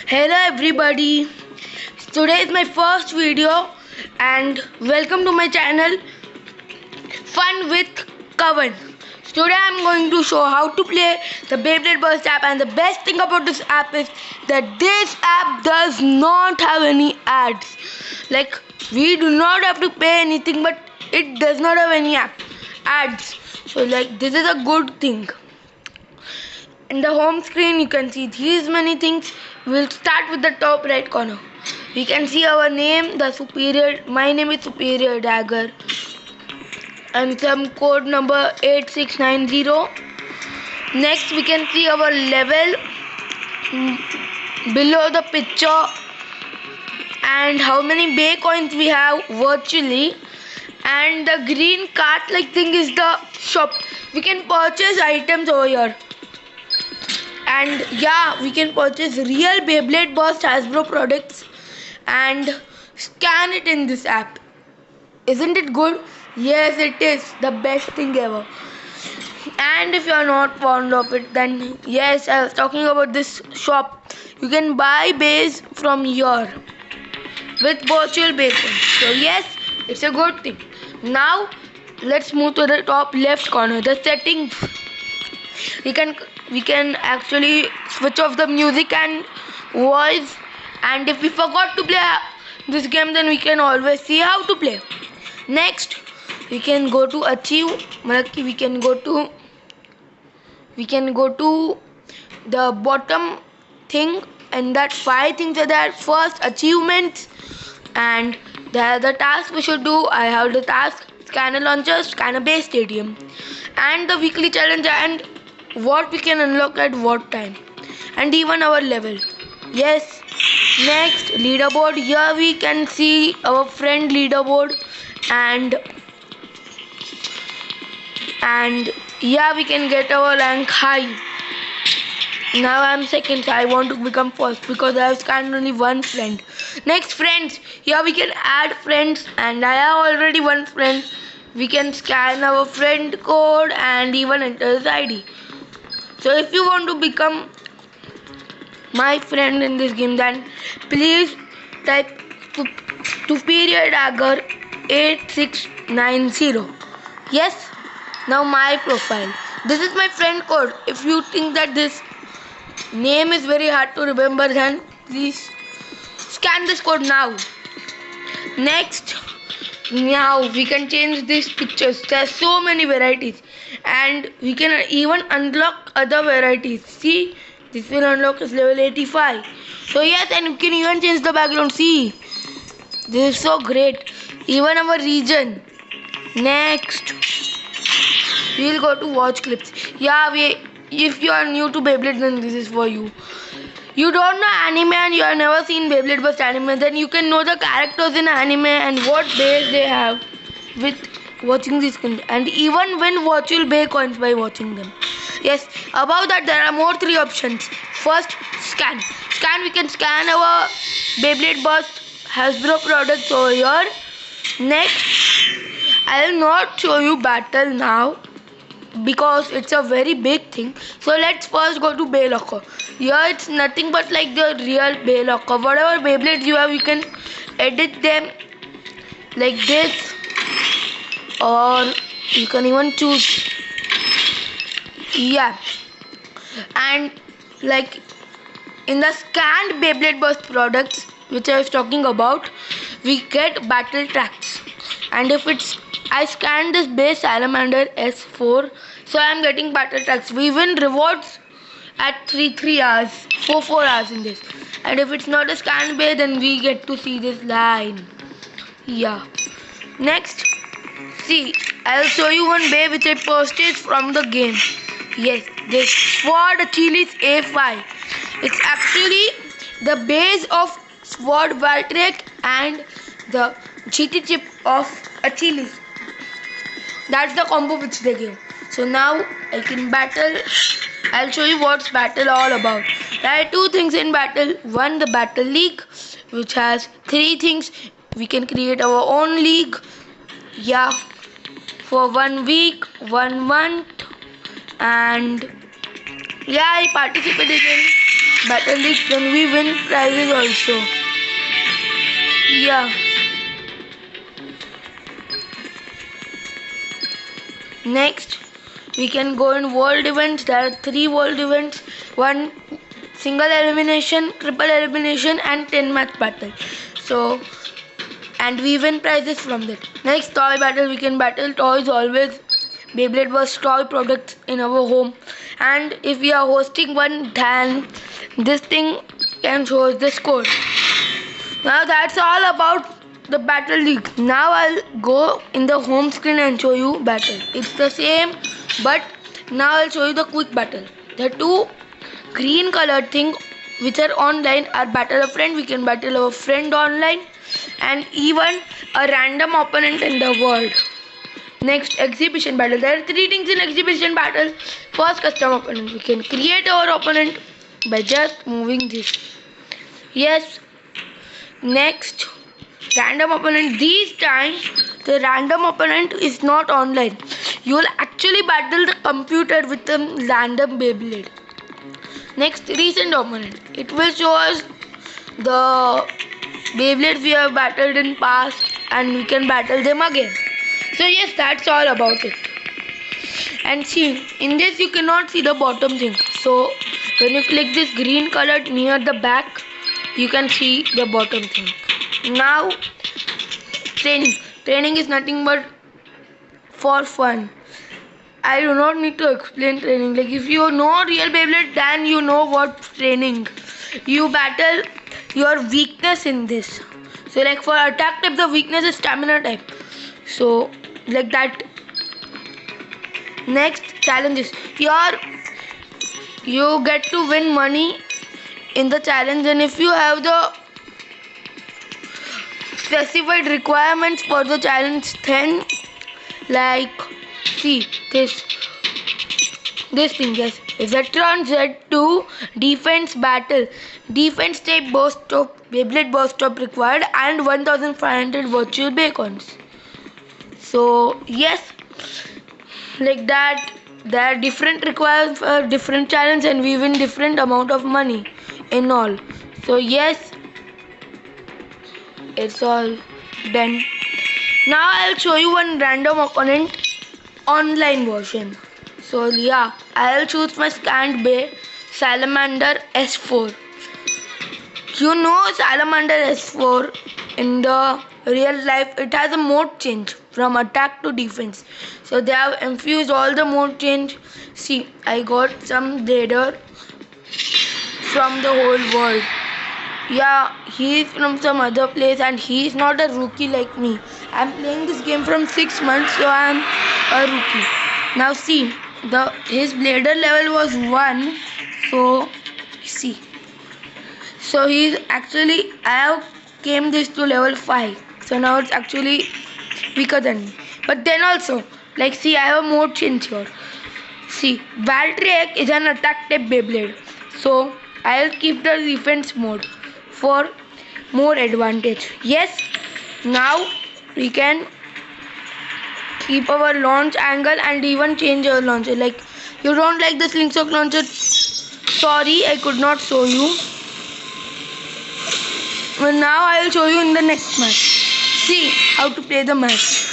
Hello everybody, today is my first video and welcome to my channel Fun with Kavan. Today I am going to show how to play the Beyblade Burst app, and the best thing about this app is that this app does not have any ads. Like, we do not have to pay anything, but it does not have any ads. So like, this is a good thing. In the home screen you can see these many things. We'll start with the top right corner. We can see our name, my name is Superior Dagger, and some code number 8690. Next we can see our level below the picture and how many Bay coins we have virtually, and the green cart like thing is the shop. We can purchase items over here. And yeah, we can purchase real Beyblade Burst Hasbro products and scan it in this app. Isn't it good? Yes, it is the best thing ever. And if you are not fond of it, then yes, I was talking about this shop. You can buy bays from here with virtual bacon. So yes, it's a good thing. Now let's move to the top left corner, the settings. We can actually switch off the music and voice, and if we forgot to play this game, then we can always see how to play. Next we can go to achieve, we can go to the bottom thing, and that 5 things are there. First, achievements, and there are the tasks we should do. I have the task scanner launcher, scanner base stadium, and the weekly challenge, and what we can unlock at what time, and even our level. Yes. Next, leaderboard. Here we can see our friend leaderboard, and here we can get our rank high. Now I am second, so I want to become first because I have scanned only one friend. Next, friends. Here we can add friends, and I have already one friend. We can scan our friend code and even enter his ID. So if you want to become my friend in this game, then please type Superior Dagger 8690. Yes. Now my profile. This is my friend code. If you think that this name is very hard to remember, then please scan this code now. Next, now we can change these pictures. There are so many varieties, and we can even unlock other varieties. See, this will unlock is level 85. So yes, and you can even change the background. See, this is so great. Even our region. Next, we will go to watch clips. Yeah, if you are new to Beyblade, then this is for you. You don't know anime and you have never seen Beyblade Burst anime, then you can know the characters in anime and what base they have with watching this, and even win virtual Bay coins by watching them. Yes, above that there are more 3 options. First, scan. We can scan our Beyblade Burst Hasbro products over here. Next, I will not show you battle now because it's a very big thing. So let's first go to Bay Locker. Here it's nothing but like the real Bay Locker. Whatever Beyblades you have, you can edit them like this, or you can even choose. Yeah. And like in the scanned Beyblade Burst products which I was talking about, we get battle tracks, and if it's I scanned this base Salamander S4, so I am getting battle tracks. We win rewards at 3 hours, 4 hours in this. And if it's not a scanned base, then we get to see this line. Yeah. Next, see, I'll show you one bay which I purchased from the game. Yes, this Sword Achilles A5. It's actually the base of Sword Valtryek and the GT chip of Achilles. That's the combo which they give. So now I can battle. I'll show you what's battle all about. There are 2 things in battle. One, the battle league, which has 3 things. We can create our own league. Yeah, for 1 week, 1 month, and yeah, I participated in Battle League, then we win prizes also. Yeah. Next, we can go in world events. There are 3 world events. One single elimination, triple elimination and 10 match battle. So, and we win prizes from that. Next, toy battle. We can battle toys always. Beyblade was toy products in our home. And if we are hosting one, then this thing can show us the score. Now that's all about the battle league. Now I'll go in the home screen and show you battle. It's the same, but now I'll show you the quick battle. The 2 green colored thing which are online are battle a friend. We can battle our friend online and even a random opponent in the world. Next, exhibition battle. There are 3 things in exhibition battle. First, custom opponent. We can create our opponent by just moving this. Yes. Next, random opponent. These times the random opponent is not online. You will actually battle the computer with a random Beyblade. Next, recent opponent. It will show us the Beyblades we have battled in past and we can battle them again. So yes, that's all about it. And see, in this you cannot see the bottom thing. So when you click this green color near the back, you can see the bottom thing. Now, training. Training is nothing but for fun. I do not need to explain training. Like if you know real Beyblade, then you know what training. You battle your weakness in this. So like for attack type, the weakness is stamina type. So like that. Next, challenges. Here you get to win money in the challenge, and if you have the specified requirements for the challenge, then like see this thing. Yes, Zetron Z2 defense battle, defense type burst stop, Beyblade burst stop required and 1500 virtual bacons. So yes, like that, there are different requirements for different challenge and we win different amount of money in all. So yes, it's all done. Now I'll show you one random opponent online version. So yeah, I'll choose my Scanned Bay Salamander S4. You know Salamander S4 in the real life, it has a mode change from attack to defense. So they have infused all the mode change. See, I got some blader from the whole world. Yeah, he is from some other place and he is not a rookie like me. I'm playing this game from 6 months, so I'm a rookie. Now see, his blader level was 1. So see. So he's actually, I have came this to level 5. So now it's actually weaker than me. But then also, like see, I have a mode change here. See, Valtryek is an attack type Beyblade. So I'll keep the defense mode for more advantage. Yes, now we can keep our launch angle and even change our launcher. Like you don't like the slingshot launcher, sorry, I could not show you. But now I will show you in the next match. See how to play the match.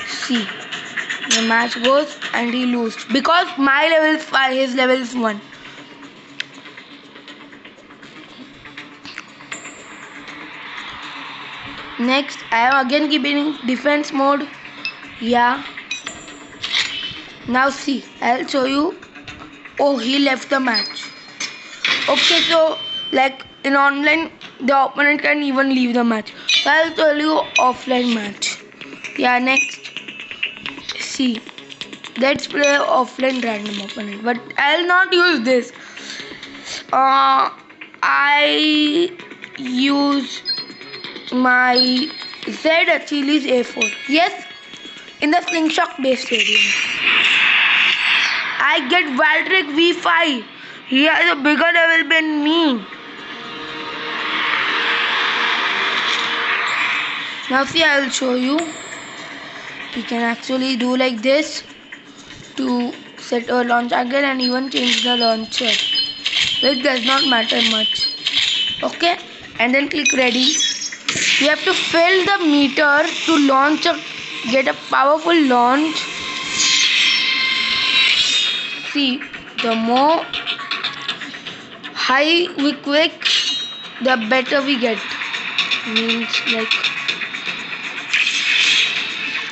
See, the match goes and he loses because my level is 5, his level is 1. Next, I am again keeping defense mode. Yeah. Now see, I'll show you. Oh, he left the match. Okay, so like in online, the opponent can even leave the match. So I'll tell you offline match. Yeah, next. See, let's play offline random opponent. But I'll not use this. I use my Z Achilles A4. Yes, in the slingshot base stadium. I get Valtryek V5. He has a bigger level than me. Now see, I'll show you. We can actually do like this to set a launch angle and even change the launcher, which does not matter much. Okay, and then click ready. You have to fill the meter to launch get a powerful launch. See, the more high we click, the better we get. Means like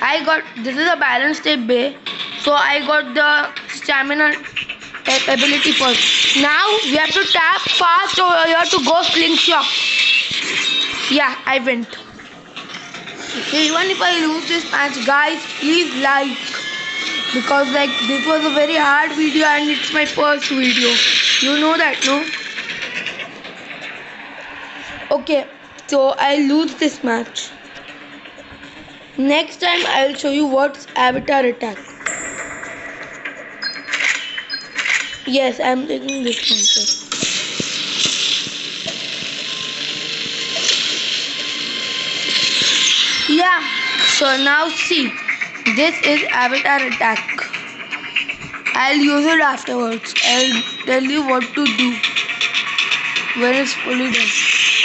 I got this is a balance tape bay, so I got the stamina type ability first. Now we have to tap fast over here to go slingshot. Yeah, I went. So even if I lose this match, guys, please like, because like this was a very hard video and it's my first video. You know that, no? Okay, so I lose this match. Next time I'll show you what's avatar attack. Yes, I'm taking this one first. Yeah, so now see, this is avatar attack. I'll use it afterwards. I'll tell you what to do when it's fully done.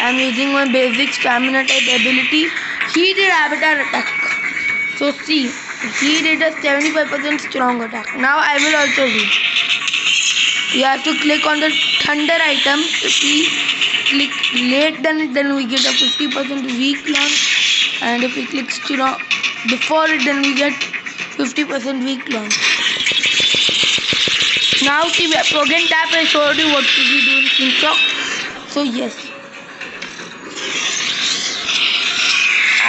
I'm using my basic stamina type ability. He did avatar attack. So see, he did a 75% strong attack. Now I will also do. You have to click on the thunder item. If we click late, then we get a 50% weak launch. And if we click strong before it, then we get 50% weak launch. Now see, we have program tap. I showed you what to do in slingshot. So yes,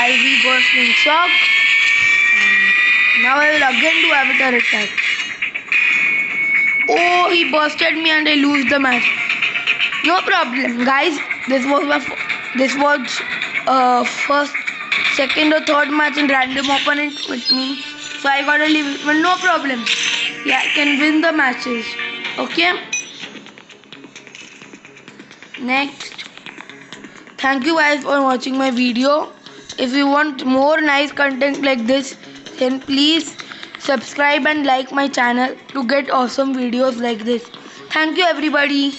we got slingshot. Now I will again do avatar attack. Oh, he busted me and I lose the match. No problem, guys. This was first, second or third match in random opponent with me. So I gotta leave it. But no problem. Yeah, I can win the matches. Okay. Next. Thank you guys for watching my video. If you want more nice content like this, then please subscribe and like my channel to get awesome videos like this. Thank you everybody.